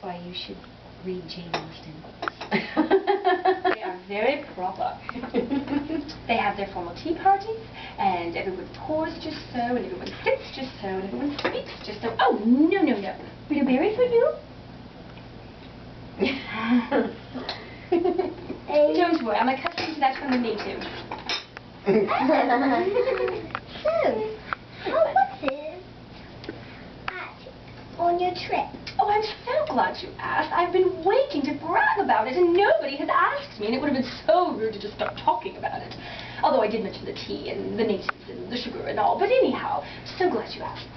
why you should read Jane Austen. They are very proper. They have their formal tea parties, and everyone pours just so, and everyone sits just so, and everyone speaks just so. Oh, no, no, no. Blueberry for you? Don't worry, I'm accustomed to that from the natives. So, how was it on your trip? Oh, I'm so glad you asked. I've been waiting to brag about it, and nobody has asked me, and it would have been so rude to just start talking about it. Although I did mention the tea and the natives and the sugar and all, but anyhow, so glad you asked.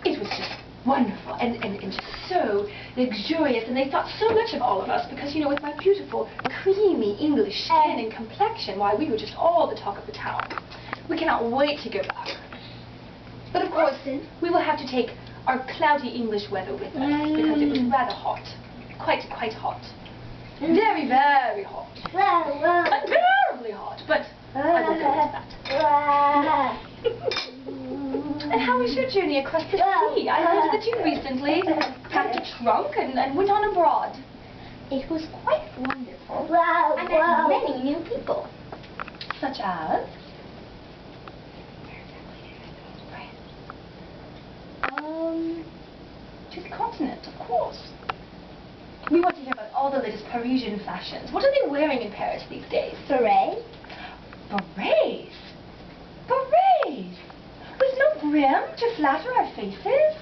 It was just wonderful and just so luxurious, and they thought so much of all of us because, you know, with my beautiful, creamy English skin and complexion, why, we were just all the talk of the town. We cannot wait to go back. But of course, we will have to take our cloudy English weather with us because it was rather hot. Quite hot. Very, very hot. Unbearably hot, but I will go into that. And how was your journey across the sea? I heard that you recently packed a trunk and went on abroad. It was quite wonderful. I met many new people. Such as? To the continent, of course. We want to hear about all the latest Parisian fashions. What are they wearing in Paris these days? Berets? Berets? Berets? With no brim to flatter our faces?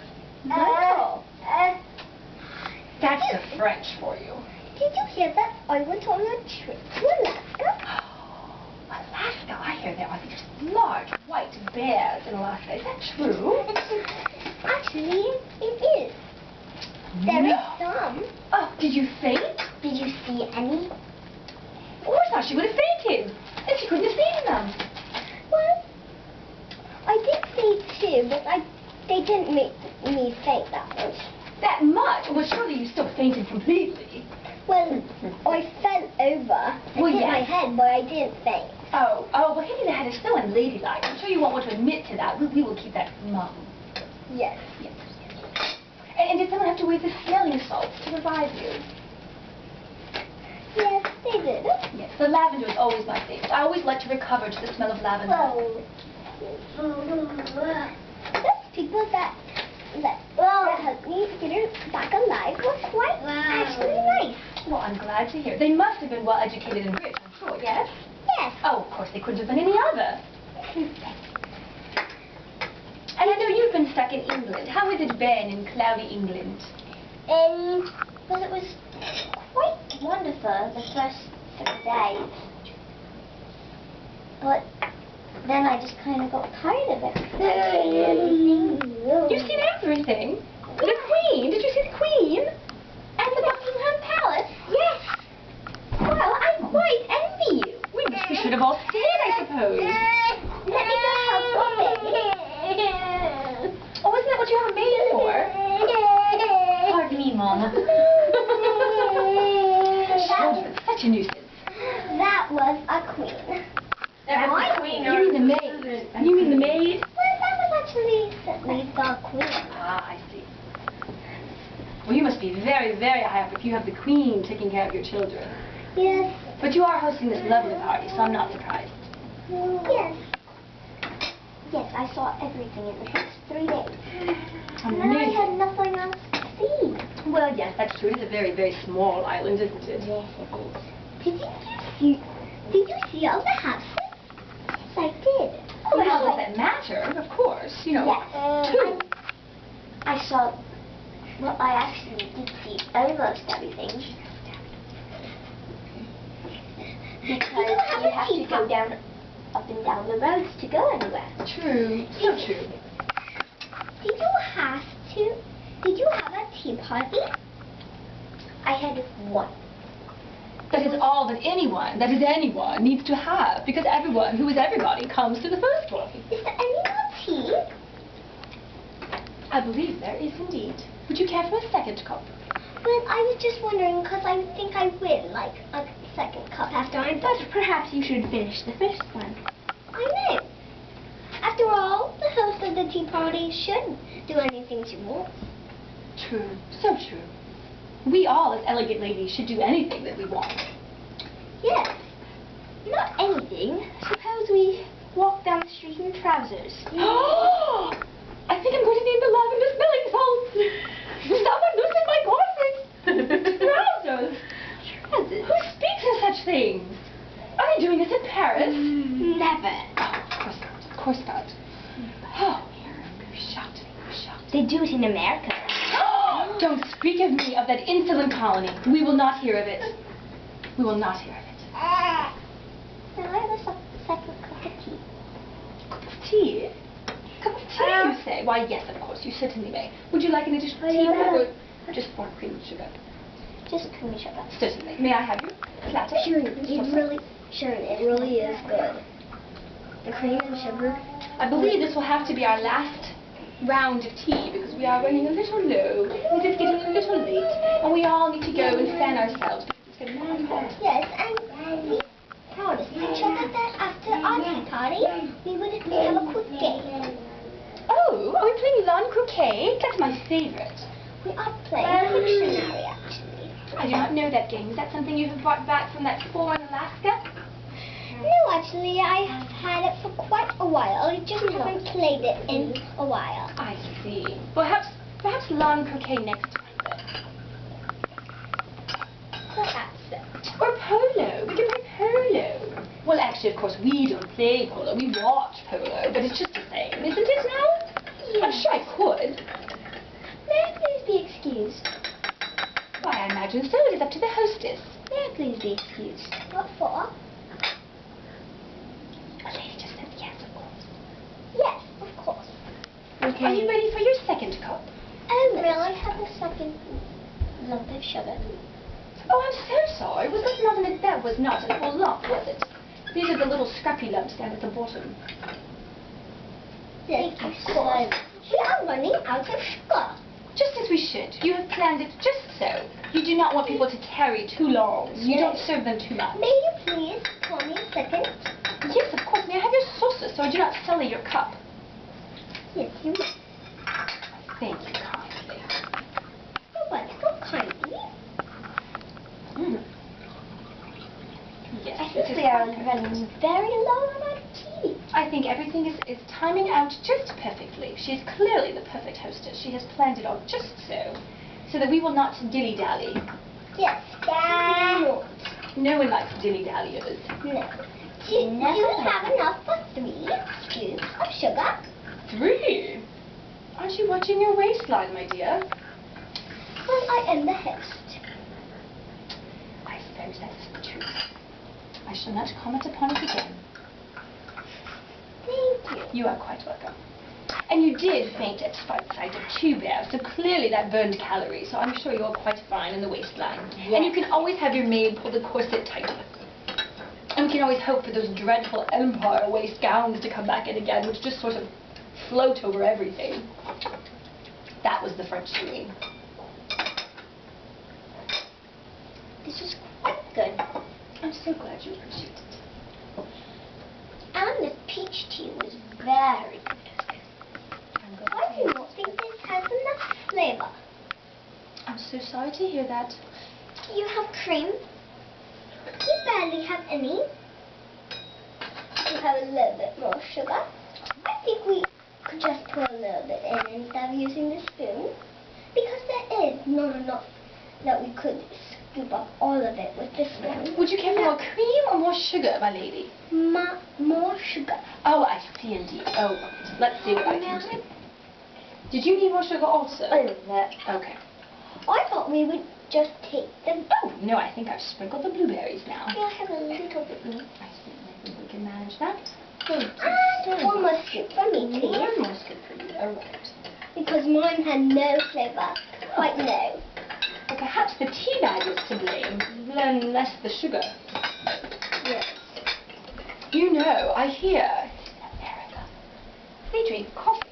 Wonderful. That's the French for you. Did you hear that I went on a trip to Alaska? Alaska? I hear there are these large white bears in Alaska. Is that true? Actually, it is. There is some. Oh, did you faint? Did you see any? Of course not. She would have fainted. And she couldn't have seen them. Well, I did see two, but they didn't make me faint that much. That much? Well, surely you still fainted completely. Well, I fell over. I hit my head, but I didn't faint. Oh, well, hitting the head is so unladylike. I'm sure you won't want to admit to that. We will keep that mum. Yes. Yes. And did someone have to wave the smelling salts to revive you? Yes, they did. Yes, the lavender is always my favorite. I always like to recover to the smell of lavender. Those people that helped me get back alive was quite actually nice. Well, I'm glad to hear. They must have been well educated and rich, I'm sure, yes? Yes. Oh, of course, they couldn't have been any other. And I know you've been stuck in England. How has it been in cloudy England? Well, it was quite wonderful the first 6 days. But then I just kind of got tired of it. You've seen everything? The Queen? Did you see the Queen? And the Buckingham Palace? Yes. Well, I quite envy you. We should have all stayed, I suppose. Let me go help Bobby. Oh, isn't that what you were made for? Pardon me, Mama. Children, such a nuisance. That was a queen. That was the Queen. You mean the maid? You mean the maid? Well, that was actually the queen. Ah, I see. Well, you must be very, very high up if you have the Queen taking care of your children. Yes. But you are hosting this lovely party, so I'm not surprised. Yes. Yes, I saw everything in the first 3 days. And then I had nothing else to see. Well, yes, that's true. It's a very, very small island, isn't it? Yes, it is. Did you see all the houses? Yes, I did. Oh, well, how does that matter? Of course, you know. Yeah. I saw. Well, I actually did see almost everything. Because you have to go down, up and down the roads to go anywhere. True. So true. Did you have a tea party? I had one. That is all that anyone needs to have, because everyone who is everybody comes to the first one. Is there any more tea? I believe there is indeed. Would you care for a second cup? Well, I was just wondering, because I think I will like a second cup after I'm done. But perhaps you should finish the first one. I know. After all, the host of the tea party shouldn't do anything she wants. True. So true. We all, as elegant ladies, should do anything that we want. Yes. Not anything. Suppose we walk down the street in trousers. I think I'm going to need the lavender smelling salts. Someone loosen my corset. Trousers. Trousers? Who speaks of such things? Are they doing this in Paris? Never. Oh, of course not. Oh, you're shocked me. You're shocked. They do it in America. Don't speak of me of that insolent colony. We will not hear of it. We will not hear of it. Can I have a second cup of tea? Cup of tea? Cup of tea, you say? Why, yes, of course. You certainly may. Would you like an additional tea bag or just more cream and sugar? Just cream and sugar. Certainly. May I have your platter? Sharon, it really is good. The cream and sugar. I believe this will have to be our last round of tea because we are running a little low. It is getting a little late, and we all need to go and fan ourselves because it's getting very hot. Yes, and we promised each other that after our tea party, we would have a quick game. Oh, are we playing lawn croquet? That's my favorite. We are playing Pictionary, actually. I do not know that game. Is that something you have brought back from that school in Alaska? No, actually, I have had it for quite a while. I just haven't played it in a while. I see. Perhaps lawn croquet next time then. Perhaps so. Or polo. We can play polo. Well, actually, of course, we don't play polo. We watch polo, but it's just the same, isn't it now? I'm sure I could. May I please be excused? Why, I imagine so. It is up to the hostess. May I please be excused? What for? A lady just said yes, of course. Yes, of course. Are you ready for your second cup? Oh, may I have a second lump of sugar? Oh, I'm so sorry. That was not a full lump, was it? These are the little scrappy lumps down at the bottom. Yes, of course. We are running out of sugar. Just as we should. You have planned it just so. You do not want people to tarry too long. You don't serve them too much. May you please pour me a second? Yes, of course. May I have your saucer so I do not sully your cup? Yes, you may. Thank you kindly. Oh, but so kindly. Mm. Yes, I it think is we are quite running very low on our tea. I think everything is timing out just perfectly. She is clearly the perfect hostess. She has planned it all just so that we will not dilly-dally. Yes, No one likes dilly-dalliers. no. Do you have enough for 3 scoops of sugar? 3? Aren't you watching your waistline, my dear? Well, I am the host. I suppose that's the truth. I shall not comment upon it again. Thank you. You are quite welcome. And you did faint at sight of 2 bears, so clearly that burned calories, so I'm sure you're quite fine in the waistline. Yes. And you can always have your maid pull the corset tighter. And we can always hope for those dreadful empire waist gowns to come back in again, which just sort of float over everything. That was the French doing. This is quite good. I'm so glad you appreciate it. And the peach tea was very good. I do not think this has enough flavor. I'm so sorry to hear that. You have cream. You barely have any. You have a little bit more sugar. I think we could just pour a little bit in instead of using the spoon. Because there is not enough that we could scoop up all of it with the spoon. Would you care for more cream or more sugar, my lady? More sugar. Oh, I see indeed. Oh, right. Let's see what I can do. Did you need more sugar also? A little bit. Okay. I thought we would just take them. Oh, no, I think I've sprinkled the blueberries now. May I have a little bit more? I think we can manage that. And one more scoop for me, please. One more scoop for you. All right. Because mine had no flavour. Quite no. Well, perhaps the tea bag is to blame, then less the sugar. Yes. You know, I hear in America they drink coffee,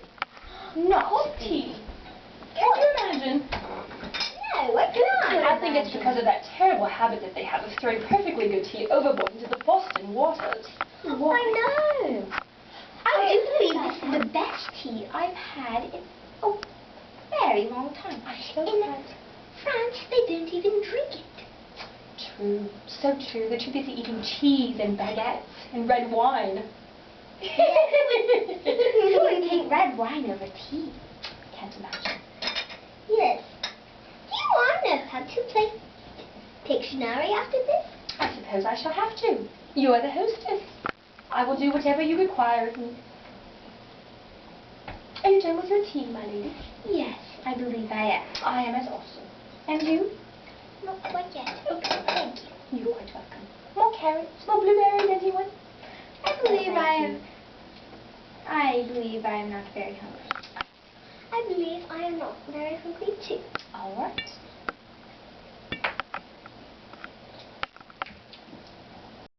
not tea. Can you imagine? No, I can't. I think it's because of that terrible habit that they have of throwing perfectly good tea overboard into the Boston waters. I know. I do believe this is the best tea I've had in a very long time. In France, they don't even drink it. True. So true. They're too busy eating cheese and baguettes and red wine. Who would take red wine over tea? Can't imagine. Yes. Do you want to know how to play Pictionary after this? I suppose I shall have to. You are the hostess. I will do whatever you require of me. Are you done with your tea, my lady? Yes, I believe I am. I am as also. And you? Not quite yet. Okay, thank you. You're quite welcome. More carrots, more blueberries, anyone? I believe Thank I you. am. I believe I am not very hungry. I believe I am not very hungry too. All right.